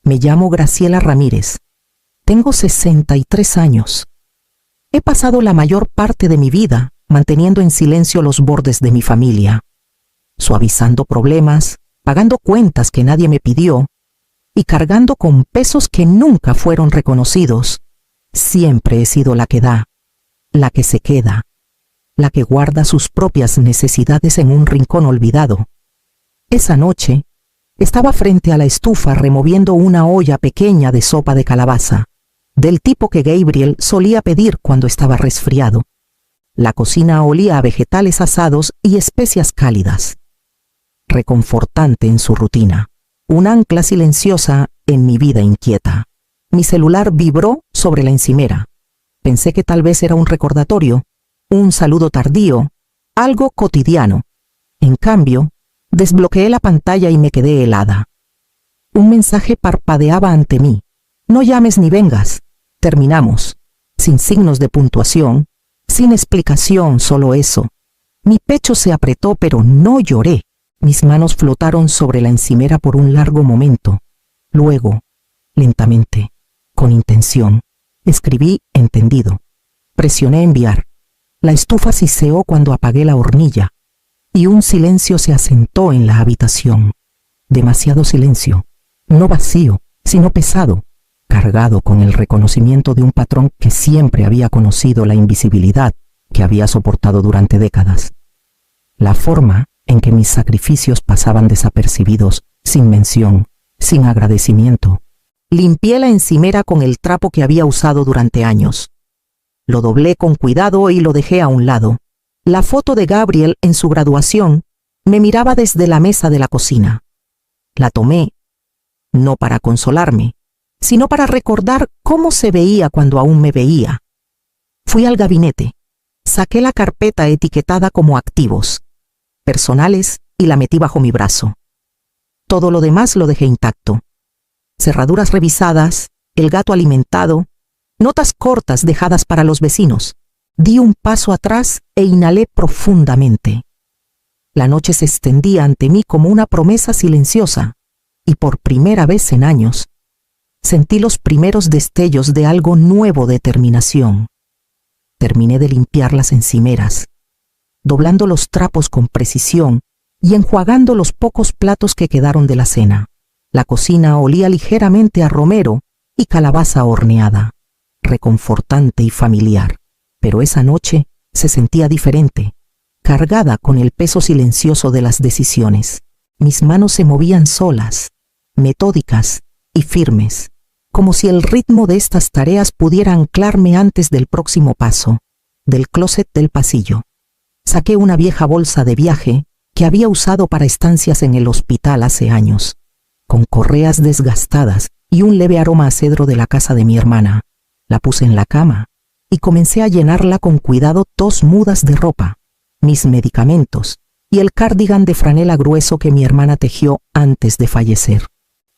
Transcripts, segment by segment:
Me llamo Graciela Ramírez. Tengo 63 años. He pasado la mayor parte de mi vida manteniendo en silencio los bordes de mi familia, suavizando problemas, pagando cuentas que nadie me pidió y cargando con pesos que nunca fueron reconocidos. Siempre he sido la que da, la que se queda, la que guarda sus propias necesidades en un rincón olvidado. Esa noche, estaba frente a la estufa removiendo una olla pequeña de sopa de calabaza, del tipo que Gabriel solía pedir cuando estaba resfriado. La cocina olía a vegetales asados y especias cálidas. Reconfortante en su rutina, un ancla silenciosa en mi vida inquieta. Mi celular vibró sobre la encimera. Pensé que tal vez era un recordatorio, un saludo tardío, algo cotidiano. En cambio, desbloqueé la pantalla y me quedé helada. Un mensaje parpadeaba ante mí. No llames ni vengas. Terminamos. Sin signos de puntuación, sin explicación, solo eso. Mi pecho se apretó, pero no lloré. Mis manos flotaron sobre la encimera por un largo momento. Luego, lentamente, con intención, escribí entendido. Presioné enviar. La estufa siseó cuando apagué la hornilla, y un silencio se asentó en la habitación. Demasiado silencio, no vacío, sino pesado, cargado con el reconocimiento de un patrón que siempre había conocido, la invisibilidad que había soportado durante décadas. La forma en que mis sacrificios pasaban desapercibidos, sin mención, sin agradecimiento. Limpié la encimera con el trapo que había usado durante años. Lo doblé con cuidado y lo dejé a un lado. La foto de Gabriel en su graduación me miraba desde la mesa de la cocina. La tomé, no para consolarme, sino para recordar cómo se veía cuando aún me veía. Fui al gabinete, saqué la carpeta etiquetada como activos, personales, y la metí bajo mi brazo. Todo lo demás lo dejé intacto. Cerraduras revisadas, el gato alimentado, notas cortas dejadas para los vecinos. Di un paso atrás e inhalé profundamente. La noche se extendía ante mí como una promesa silenciosa, y por primera vez en años, sentí los primeros destellos de algo nuevo de terminación. Terminé de limpiar las encimeras, doblando los trapos con precisión y enjuagando los pocos platos que quedaron de la cena. La cocina olía ligeramente a romero y calabaza horneada, reconfortante y familiar. Pero esa noche se sentía diferente, cargada con el peso silencioso de las decisiones. Mis manos se movían solas, metódicas y firmes, como si el ritmo de estas tareas pudiera anclarme antes del próximo paso. Del closet del pasillo saqué una vieja bolsa de viaje que había usado para estancias en el hospital hace años, con correas desgastadas y un leve aroma a cedro de la casa de mi hermana. La puse en la cama y comencé a llenarla con cuidado 2 mudas de ropa, mis medicamentos y el cardigan de franela grueso que mi hermana tejió antes de fallecer.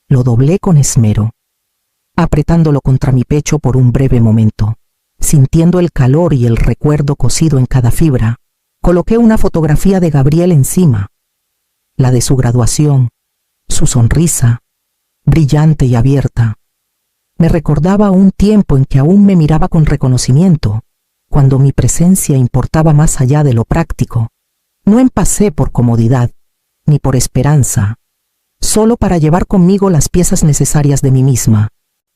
Lo doblé con esmero, apretándolo contra mi pecho por un breve momento. Sintiendo el calor y el recuerdo cosido en cada fibra, coloqué una fotografía de Gabriel encima, la de su graduación, su sonrisa, brillante y abierta. Me recordaba un tiempo en que aún me miraba con reconocimiento, cuando mi presencia importaba más allá de lo práctico. No empacé por comodidad, ni por esperanza, solo para llevar conmigo las piezas necesarias de mí misma.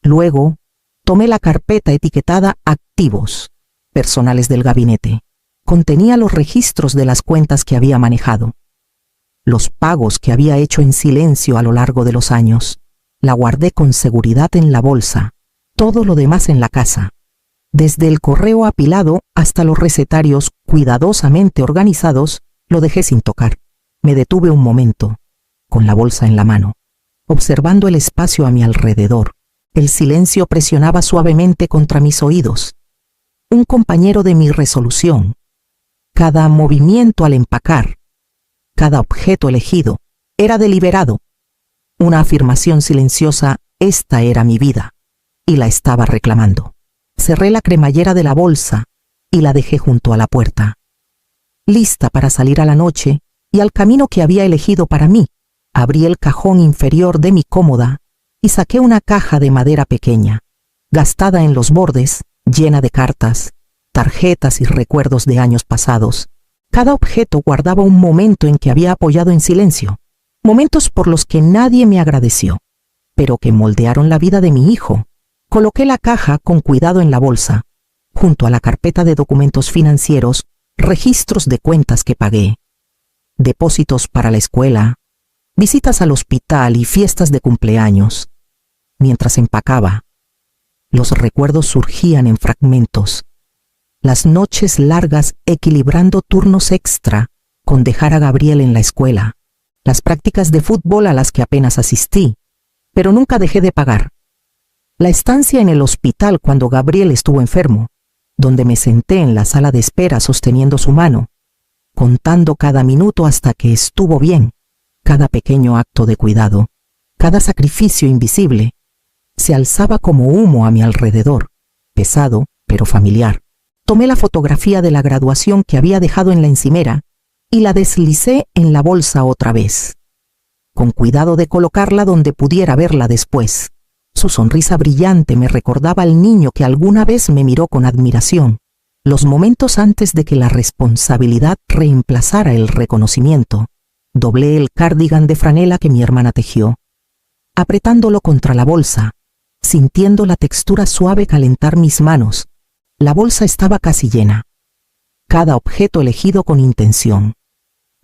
Luego, tomé la carpeta etiquetada Activos, personales del gabinete. Contenía los registros de las cuentas que había manejado, los pagos que había hecho en silencio a lo largo de los años. La guardé con seguridad en la bolsa, todo lo demás en la casa. Desde el correo apilado hasta los recetarios cuidadosamente organizados, lo dejé sin tocar. Me detuve un momento, con la bolsa en la mano, observando el espacio a mi alrededor. El silencio presionaba suavemente contra mis oídos. Un compañero de mi resolución. Cada movimiento al empacar, cada objeto elegido, era deliberado. Una afirmación silenciosa: esta era mi vida, y la estaba reclamando. Cerré la cremallera de la bolsa y la dejé junto a la puerta, lista para salir a la noche y al camino que había elegido para mí. Abrí el cajón inferior de mi cómoda y saqué una caja de madera pequeña, gastada en los bordes, llena de cartas, tarjetas y recuerdos de años pasados. Cada objeto guardaba un momento en que había apoyado en silencio, momentos por los que nadie me agradeció, pero que moldearon la vida de mi hijo. Coloqué la caja con cuidado en la bolsa, junto a la carpeta de documentos financieros, registros de cuentas que pagué, depósitos para la escuela, visitas al hospital y fiestas de cumpleaños. Mientras empacaba, los recuerdos surgían en fragmentos. Las noches largas equilibrando turnos extra con dejar a Gabriel en la escuela, las prácticas de fútbol a las que apenas asistí, pero nunca dejé de pagar. La estancia en el hospital cuando Gabriel estuvo enfermo, donde me senté en la sala de espera sosteniendo su mano, contando cada minuto hasta que estuvo bien, cada pequeño acto de cuidado, cada sacrificio invisible, se alzaba como humo a mi alrededor, pesado pero familiar. Tomé la fotografía de la graduación que había dejado en la encimera y la deslicé en la bolsa otra vez, con cuidado de colocarla donde pudiera verla después. Su sonrisa brillante me recordaba al niño que alguna vez me miró con admiración, los momentos antes de que la responsabilidad reemplazara el reconocimiento. Doblé el cardigan de franela que mi hermana tejió, apretándolo contra la bolsa, sintiendo la textura suave calentar mis manos. La bolsa estaba casi llena. Cada objeto elegido con intención.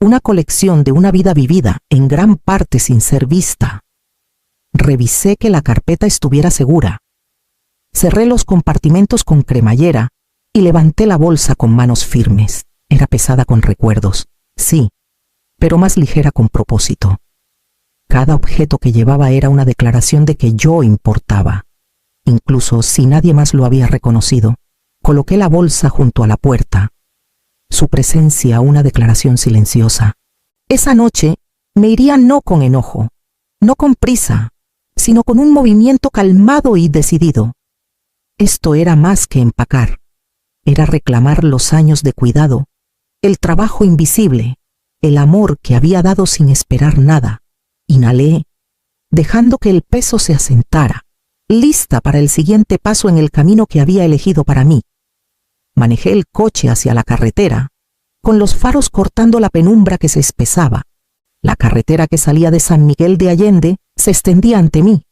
Una colección de una vida vivida, en gran parte sin ser vista. Revisé que la carpeta estuviera segura. Cerré los compartimentos con cremallera y levanté la bolsa con manos firmes. Era pesada con recuerdos, sí, pero más ligera con propósito. Cada objeto que llevaba era una declaración de que yo importaba. Incluso si nadie más lo había reconocido, coloqué la bolsa junto a la puerta. Su presencia una declaración silenciosa. Esa noche me iría no con enojo, no con prisa, sino con un movimiento calmado y decidido. Esto era más que empacar. Era reclamar los años de cuidado, el trabajo invisible, el amor que había dado sin esperar nada. Inhalé, dejando que el peso se asentara, lista para el siguiente paso en el camino que había elegido para mí. Manejé el coche hacia la carretera, con los faros cortando la penumbra que se espesaba. La carretera que salía de San Miguel de Allende se extendía ante mí,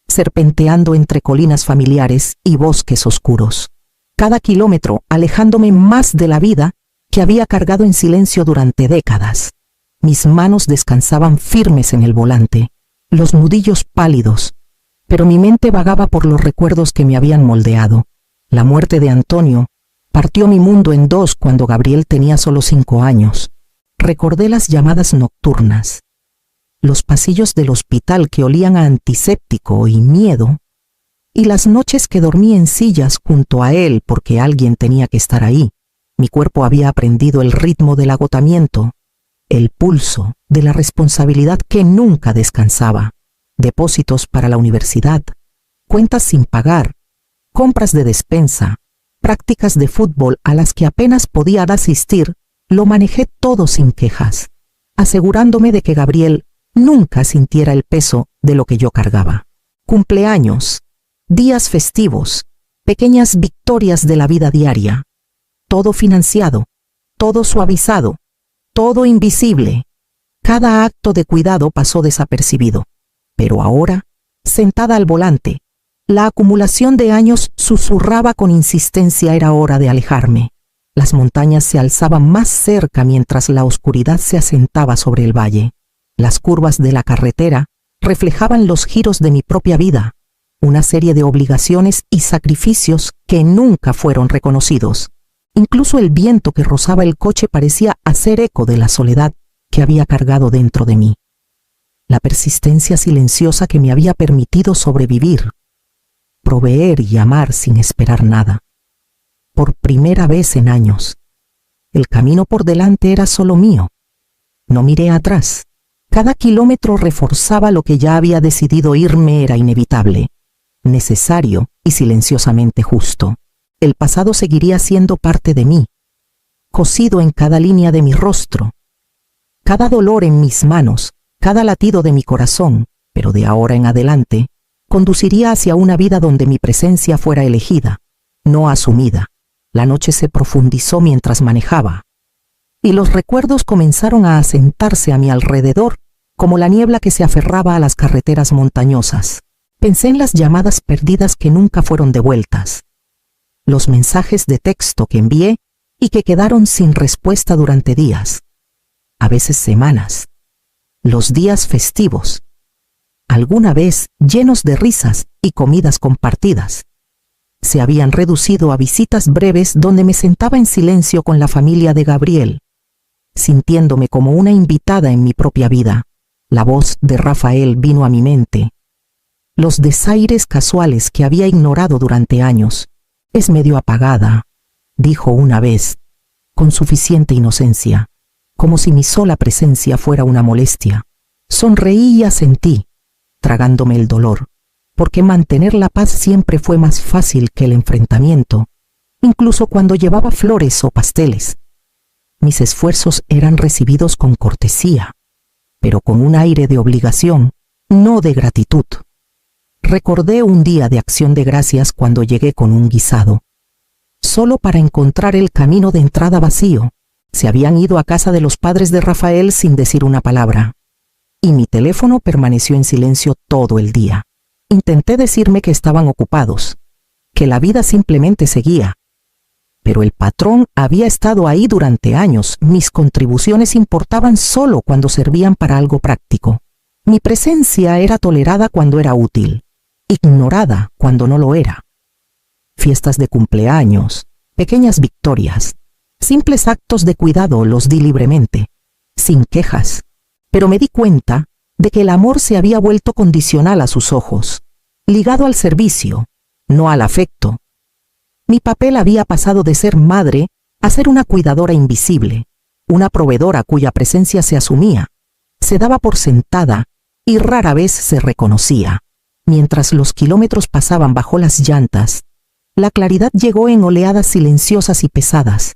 serpenteando entre colinas familiares y bosques oscuros. Cada kilómetro alejándome más de la vida que había cargado en silencio durante décadas. Mis manos descansaban firmes en el volante, los nudillos pálidos, pero mi mente vagaba por los recuerdos que me habían moldeado. La muerte de Antonio partió mi mundo en dos cuando Gabriel tenía solo 5 años. Recordé las llamadas nocturnas, los pasillos del hospital que olían a antiséptico y miedo, y las noches que dormí en sillas junto a él porque alguien tenía que estar ahí. Mi cuerpo había aprendido el ritmo del agotamiento, el pulso de la responsabilidad que nunca descansaba. Depósitos para la universidad, cuentas sin pagar, compras de despensa, prácticas de fútbol a las que apenas podía asistir, lo manejé todo sin quejas, asegurándome de que Gabriel nunca sintiera el peso de lo que yo cargaba. Cumpleaños, días festivos, pequeñas victorias de la vida diaria, todo financiado, todo suavizado, todo invisible. Cada acto de cuidado pasó desapercibido, pero ahora, sentada al volante, la acumulación de años susurraba con insistencia: era hora de alejarme. Las montañas se alzaban más cerca mientras la oscuridad se asentaba sobre el valle. Las curvas de la carretera reflejaban los giros de mi propia vida, una serie de obligaciones y sacrificios que nunca fueron reconocidos. Incluso el viento que rozaba el coche parecía hacer eco de la soledad que había cargado dentro de mí. La persistencia silenciosa que me había permitido sobrevivir, proveer y amar sin esperar nada. Por primera vez en años, el camino por delante era solo mío. No miré atrás. Cada kilómetro reforzaba lo que ya había decidido. Irme era inevitable, necesario y silenciosamente justo. El pasado seguiría siendo parte de mí, cosido en cada línea de mi rostro, cada dolor en mis manos, cada latido de mi corazón, pero de ahora en adelante, conduciría hacia una vida donde mi presencia fuera elegida, no asumida. La noche se profundizó mientras manejaba, y los recuerdos comenzaron a asentarse a mi alrededor como la niebla que se aferraba a las carreteras montañosas. Pensé en las llamadas perdidas que nunca fueron devueltas, los mensajes de texto que envié y que quedaron sin respuesta durante días, a veces semanas, los días festivos, alguna vez llenos de risas y comidas compartidas. Se habían reducido a visitas breves donde me sentaba en silencio con la familia de Gabriel, sintiéndome como una invitada en mi propia vida. La voz de Rafael vino a mi mente. Los desaires casuales que había ignorado durante años. Es medio apagada, dijo una vez, con suficiente inocencia, como si mi sola presencia fuera una molestia. Sonreí y asentí, tragándome el dolor, porque mantener la paz siempre fue más fácil que el enfrentamiento, incluso cuando llevaba flores o pasteles. Mis esfuerzos eran recibidos con cortesía, pero con un aire de obligación, no de gratitud. Recordé un día de acción de gracias cuando llegué con un guisado, solo para encontrar el camino de entrada vacío. Se habían ido a casa de los padres de Rafael sin decir una palabra, y mi teléfono permaneció en silencio todo el día. Intenté decirme que estaban ocupados, que la vida simplemente seguía. Pero el patrón había estado ahí durante años. Mis contribuciones importaban solo cuando servían para algo práctico. Mi presencia era tolerada cuando era útil, ignorada cuando no lo era. Fiestas de cumpleaños, pequeñas victorias, simples actos de cuidado los di libremente, sin quejas. Pero me di cuenta de que el amor se había vuelto condicional a sus ojos, ligado al servicio, no al afecto. Mi papel había pasado de ser madre a ser una cuidadora invisible, una proveedora cuya presencia se asumía, se daba por sentada y rara vez se reconocía. Mientras los kilómetros pasaban bajo las llantas, la claridad llegó en oleadas silenciosas y pesadas.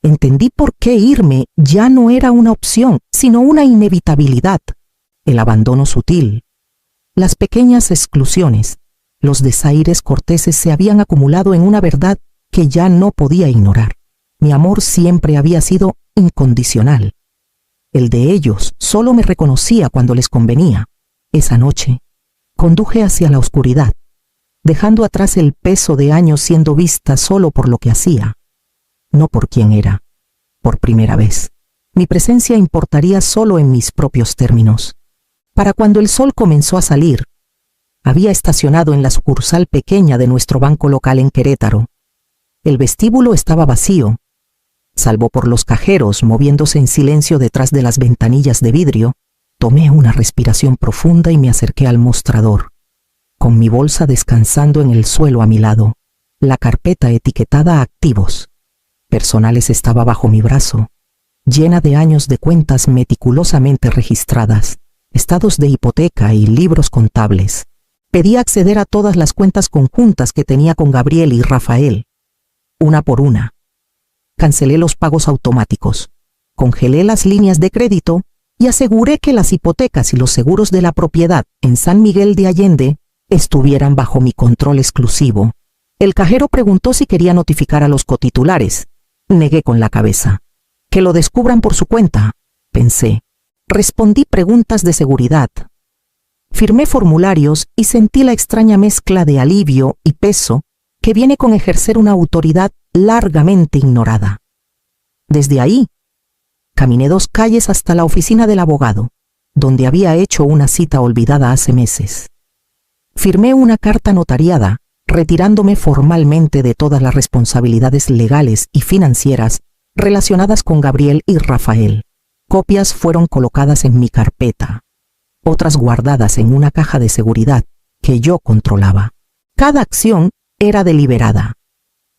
Entendí por qué irme ya no era una opción, sino una inevitabilidad. El abandono sutil, las pequeñas exclusiones, los desaires corteses se habían acumulado en una verdad que ya no podía ignorar. Mi amor siempre había sido incondicional. El de ellos solo me reconocía cuando les convenía. Esa noche, conduje hacia la oscuridad, dejando atrás el peso de años siendo vista solo por lo que hacía, no por quién era. Por primera vez, mi presencia importaría solo en mis propios términos. Para cuando el sol comenzó a salir, había estacionado en la sucursal pequeña de nuestro banco local en Querétaro. El vestíbulo estaba vacío, salvo por los cajeros moviéndose en silencio detrás de las ventanillas de vidrio. Tomé una respiración profunda y me acerqué al mostrador, con mi bolsa descansando en el suelo a mi lado, la carpeta etiquetada Activos Personales estaba bajo mi brazo, llena de años de cuentas meticulosamente registradas, estados de hipoteca y libros contables. Pedí acceder a todas las cuentas conjuntas que tenía con Gabriel y Rafael, una por una. Cancelé los pagos automáticos, congelé las líneas de crédito y aseguré que las hipotecas y los seguros de la propiedad en San Miguel de Allende estuvieran bajo mi control exclusivo. El cajero preguntó si quería notificar a los cotitulares. Negué con la cabeza. Que lo descubran por su cuenta, pensé. Respondí preguntas de seguridad. Firmé formularios y sentí la extraña mezcla de alivio y peso que viene con ejercer una autoridad largamente ignorada. Desde ahí, caminé 2 calles hasta la oficina del abogado, donde había hecho una cita olvidada hace meses. Firmé una carta notariada, retirándome formalmente de todas las responsabilidades legales y financieras relacionadas con Gabriel y Rafael. Copias fueron colocadas en mi carpeta, otras guardadas en una caja de seguridad que yo controlaba. Cada acción era deliberada.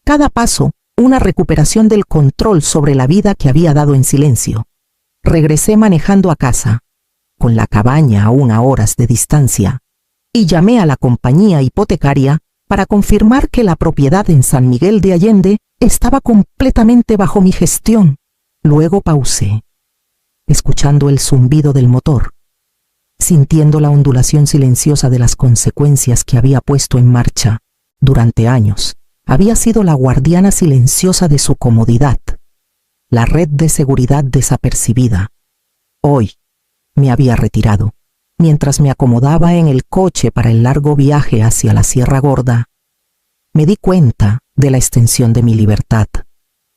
Cada paso, una recuperación del control sobre la vida que había dado en silencio. Regresé manejando a casa, con la cabaña aún a horas de distancia, y llamé a la compañía hipotecaria para confirmar que la propiedad en San Miguel de Allende estaba completamente bajo mi gestión. Luego pausé, escuchando el zumbido del motor. sintiendo la ondulación silenciosa de las consecuencias que había puesto en marcha. Durante años, había sido la guardiana silenciosa de su comodidad, la red de seguridad desapercibida. Hoy me había retirado. Mientras me acomodaba en el coche para el largo viaje hacia la Sierra Gorda, me di cuenta de la extensión de mi libertad.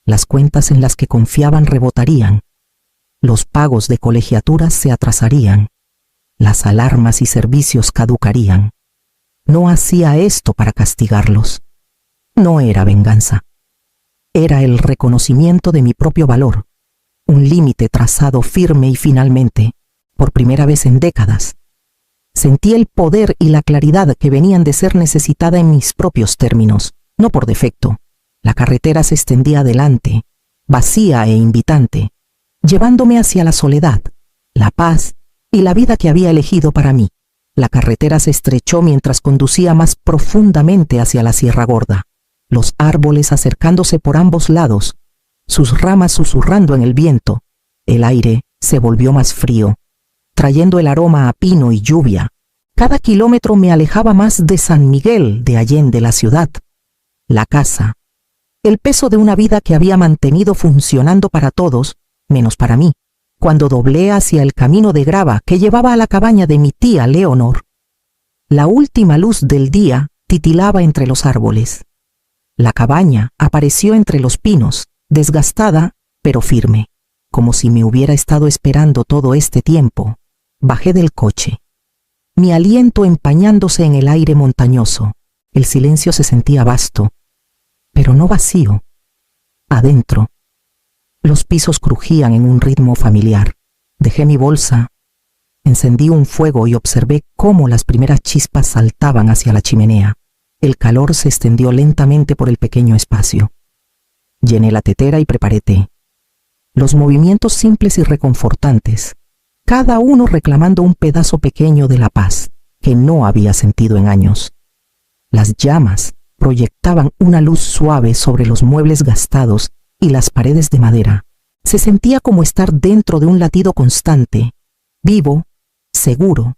Las cuentas en las que confiaban rebotarían. Los pagos de colegiaturas se atrasarían. Las alarmas y servicios caducarían. No hacía esto para castigarlos. No era venganza. Era el reconocimiento de mi propio valor. Un límite trazado firme y finalmente, por primera vez en décadas, sentí el poder y la claridad que venían de ser necesitada en mis propios términos, no por defecto. La carretera se extendía adelante, vacía e invitante, llevándome hacia la soledad, la paz y la vida que había elegido para mí. La carretera se estrechó mientras conducía más profundamente hacia la Sierra Gorda, los árboles acercándose por ambos lados, sus ramas susurrando en el viento. El aire se volvió más frío, trayendo el aroma a pino y lluvia. Cada kilómetro me alejaba más de San Miguel de Allende, la ciudad, la casa, el peso de una vida que había mantenido funcionando para todos, menos para mí. Cuando doblé hacia el camino de grava que llevaba a la cabaña de mi tía Leonor, la última luz del día titilaba entre los árboles. La cabaña apareció entre los pinos, desgastada, pero firme, como si me hubiera estado esperando todo este tiempo. Bajé del coche, mi aliento empañándose en el aire montañoso. El silencio se sentía vasto, pero no vacío. Adentro, los pisos crujían en un ritmo familiar. Dejé mi bolsa, encendí un fuego y observé cómo las primeras chispas saltaban hacia la chimenea. El calor se extendió lentamente por el pequeño espacio. Llené la tetera y preparé té. Los movimientos simples y reconfortantes, cada uno reclamando un pedazo pequeño de la paz que no había sentido en años. Las llamas proyectaban una luz suave sobre los muebles gastados y las paredes de madera. Se sentía como estar dentro de un latido constante, vivo, seguro.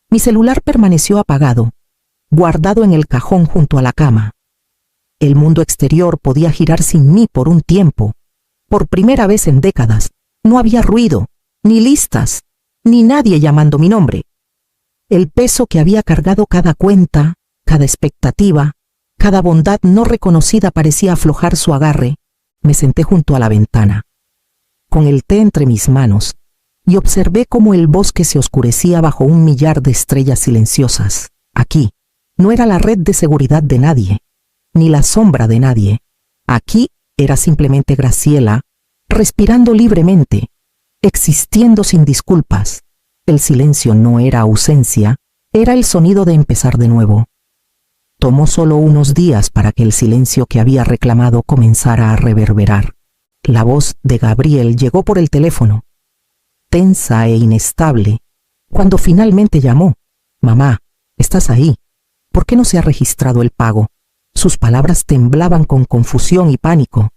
Mi celular permaneció apagado, guardado en el cajón junto a la cama. El mundo exterior podía girar sin mí por un tiempo. Por primera vez en décadas, no había ruido, ni listas, ni nadie llamando mi nombre. El peso que había cargado cada cuenta, cada expectativa, cada bondad no reconocida parecía aflojar su agarre. Me senté junto a la ventana, con el té entre mis manos, y observé cómo el bosque se oscurecía bajo un millar de estrellas silenciosas. Aquí no era la red de seguridad de nadie, ni la sombra de nadie. Aquí era simplemente Graciela, respirando libremente, existiendo sin disculpas. El silencio no era ausencia, era el sonido de empezar de nuevo. Tomó solo unos días para que el silencio que había reclamado comenzara a reverberar. La voz de Gabriel llegó por el teléfono, tensa e inestable, cuando finalmente llamó. «Mamá, ¿estás ahí? ¿Por qué no se ha registrado el pago?» Sus palabras temblaban con confusión y pánico.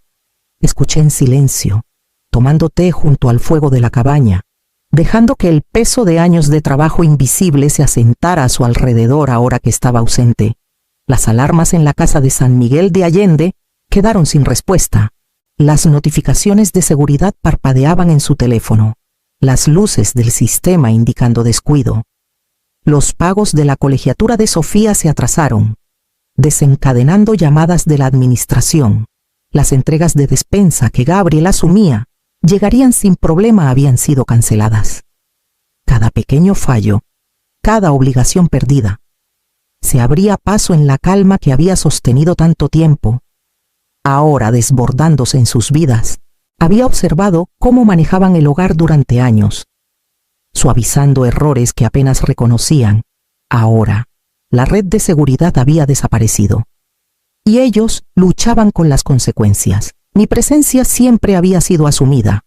Escuché en silencio, tomando té junto al fuego de la cabaña, dejando que el peso de años de trabajo invisible se asentara a su alrededor ahora que estaba ausente. Las alarmas en la casa de San Miguel de Allende quedaron sin respuesta. Las notificaciones de seguridad parpadeaban en su teléfono, las luces del sistema indicando descuido. Los pagos de la colegiatura de Sofía se atrasaron, desencadenando llamadas de la administración. Las entregas de despensa que Gabriel asumía llegarían sin problema habían sido canceladas. Cada pequeño fallo, cada obligación perdida, se abría paso en la calma que había sostenido tanto tiempo. Ahora, desbordándose en sus vidas, había observado cómo manejaban el hogar durante años, suavizando errores que apenas reconocían. Ahora, la red de seguridad había desaparecido, y ellos luchaban con las consecuencias. Mi presencia siempre había sido asumida,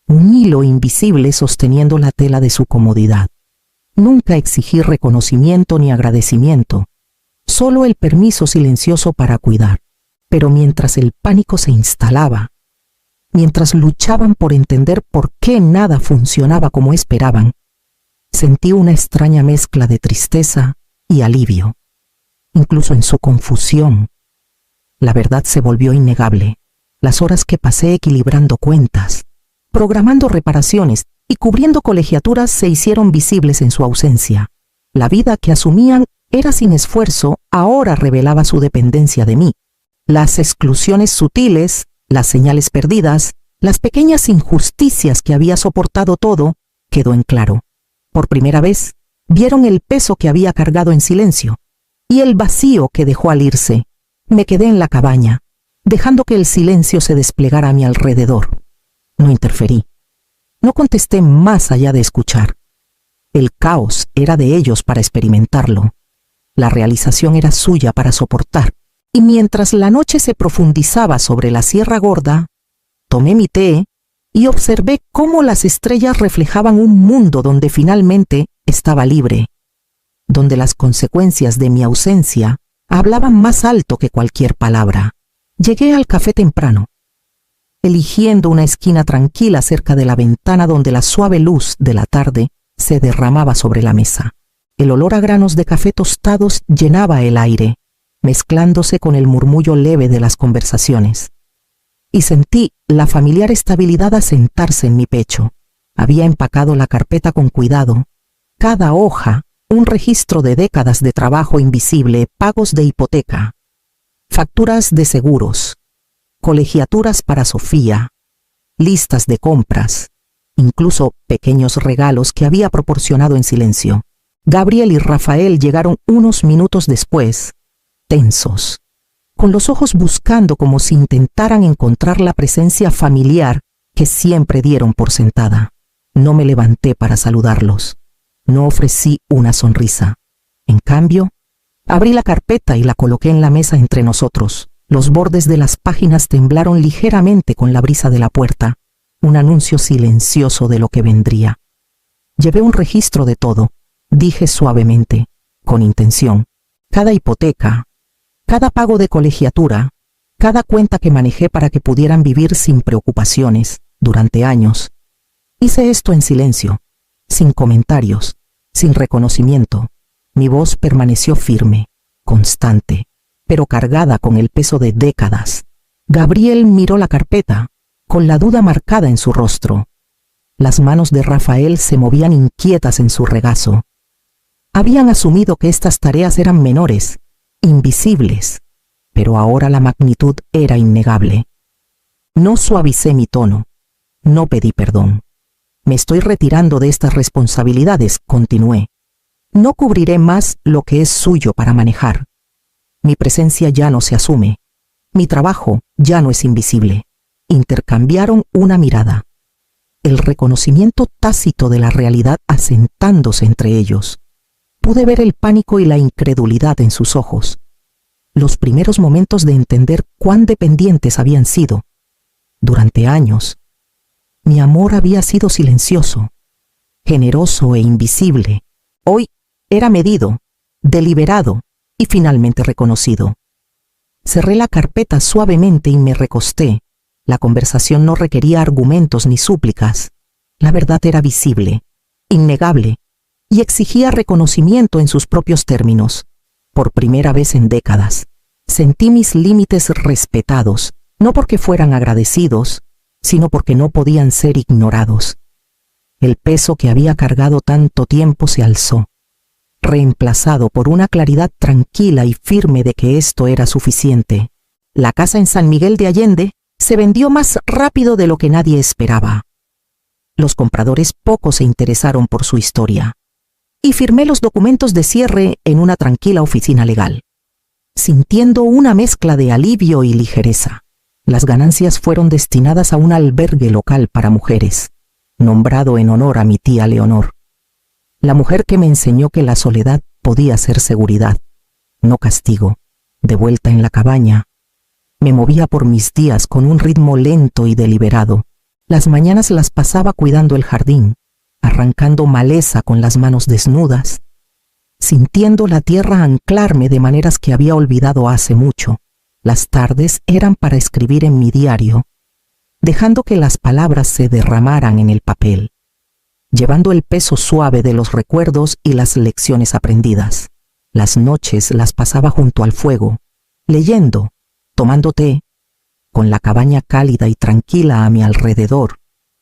un hilo invisible sosteniendo la tela de su comodidad. Nunca exigí reconocimiento ni agradecimiento, solo el permiso silencioso para cuidar. Pero mientras el pánico se instalaba, mientras luchaban por entender por qué nada funcionaba como esperaban, Sentí una extraña mezcla de tristeza y alivio. Incluso en su confusión, la verdad se volvió innegable. Las horas que pasé equilibrando cuentas, programando reparaciones y cubriendo colegiaturas se hicieron visibles en su ausencia. La vida que asumían era sin esfuerzo, ahora revelaba su dependencia de mí. Las exclusiones sutiles, las señales perdidas, las pequeñas injusticias que había soportado todo, quedó en claro. Por primera vez, vieron el peso que había cargado en silencio y el vacío que dejó al irse. Me quedé en la cabaña, dejando que el silencio se desplegara a mi alrededor. No interferí. No contesté más allá de escuchar. El caos era de ellos para experimentarlo. La realización era suya para soportar. Y mientras la noche se profundizaba sobre la Sierra Gorda, tomé mi té y observé cómo las estrellas reflejaban un mundo donde finalmente estaba libre, donde las consecuencias de mi ausencia hablaban más alto que cualquier palabra. Llegué al café temprano, eligiendo una esquina tranquila cerca de la ventana donde la suave luz de la tarde se derramaba sobre la mesa. El olor a granos de café tostados llenaba el aire, mezclándose con el murmullo leve de las conversaciones. Y sentí la familiar estabilidad asentarse en mi pecho. Había empacado la carpeta con cuidado. Cada hoja, un registro de décadas de trabajo invisible, pagos de hipoteca, facturas de seguros, colegiaturas para Sofía, listas de compras, incluso pequeños regalos que había proporcionado en silencio. Gabriel y Rafael llegaron unos minutos después, tensos, con los ojos buscando como si intentaran encontrar la presencia familiar que siempre dieron por sentada. No me levanté para saludarlos. No ofrecí una sonrisa. En cambio, abrí la carpeta y la coloqué en la mesa entre nosotros. Los bordes de las páginas temblaron ligeramente con la brisa de la puerta, un anuncio silencioso de lo que vendría. Llevé un registro de todo, dije suavemente, con intención. Cada hipoteca, cada pago de colegiatura, cada cuenta que manejé para que pudieran vivir sin preocupaciones durante años. Hice esto en silencio, sin comentarios, sin reconocimiento. Mi voz permaneció firme, constante, pero cargada con el peso de décadas. Gabriel miró la carpeta, con la duda marcada en su rostro. Las manos de Rafael se movían inquietas en su regazo. Habían asumido que estas tareas eran menores, invisibles, pero ahora la magnitud era innegable. No suavicé mi tono, no pedí perdón. Me estoy retirando de estas responsabilidades, continué. No cubriré más lo que es suyo para manejar. Mi presencia ya no se asume. Mi trabajo ya no es invisible. Intercambiaron una mirada. El reconocimiento tácito de la realidad asentándose entre ellos. Pude ver el pánico y la incredulidad en sus ojos. Los primeros momentos de entender cuán dependientes habían sido. Durante años, mi amor había sido silencioso, generoso e invisible. Hoy era medido, deliberado y finalmente reconocido. Cerré la carpeta suavemente y me recosté. La conversación no requería argumentos ni súplicas. La verdad era visible, innegable, y exigía reconocimiento en sus propios términos. Por primera vez en décadas, sentí mis límites respetados, no porque fueran agradecidos, sino porque no podían ser ignorados. El peso que había cargado tanto tiempo se alzó, reemplazado por una claridad tranquila y firme de que esto era suficiente. La casa en San Miguel de Allende se vendió más rápido de lo que nadie esperaba. Los compradores poco se interesaron por su historia, y firmé los documentos de cierre en una tranquila oficina legal, sintiendo una mezcla de alivio y ligereza. Las ganancias fueron destinadas a un albergue local para mujeres, nombrado en honor a mi tía Leonor, la mujer que me enseñó que la soledad podía ser seguridad, no castigo. De vuelta en la cabaña, me movía por mis días con un ritmo lento y deliberado. Las mañanas las pasaba cuidando el jardín, arrancando maleza con las manos desnudas, sintiendo la tierra anclarme de maneras que había olvidado hace mucho. Las tardes eran para escribir en mi diario, dejando que las palabras se derramaran en el papel. llevando el peso suave de los recuerdos y las lecciones aprendidas. Las noches las pasaba junto al fuego, leyendo, tomando té, con la cabaña cálida y tranquila a mi alrededor.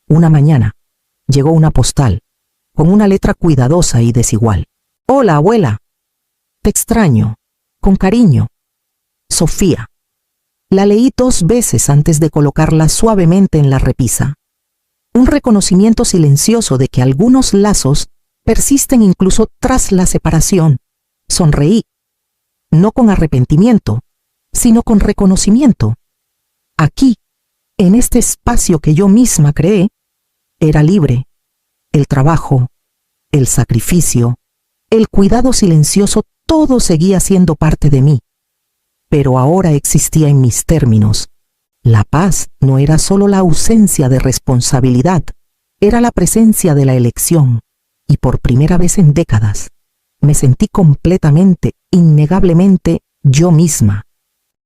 Una mañana, llegó una postal, con una letra cuidadosa y desigual. «Hola, abuela. Te extraño. Con cariño. Sofía». La leí 2 veces antes de colocarla suavemente en la repisa. Un reconocimiento silencioso de que algunos lazos persisten incluso tras la separación. Sonreí, no con arrepentimiento, sino con reconocimiento. Aquí, en este espacio que yo misma creé, era libre. El trabajo, el sacrificio, el cuidado silencioso, todo seguía siendo parte de mí. Pero ahora existía en mis términos. La paz no era solo la ausencia de responsabilidad, era la presencia de la elección. Y por primera vez en décadas, me sentí completamente, innegablemente yo misma.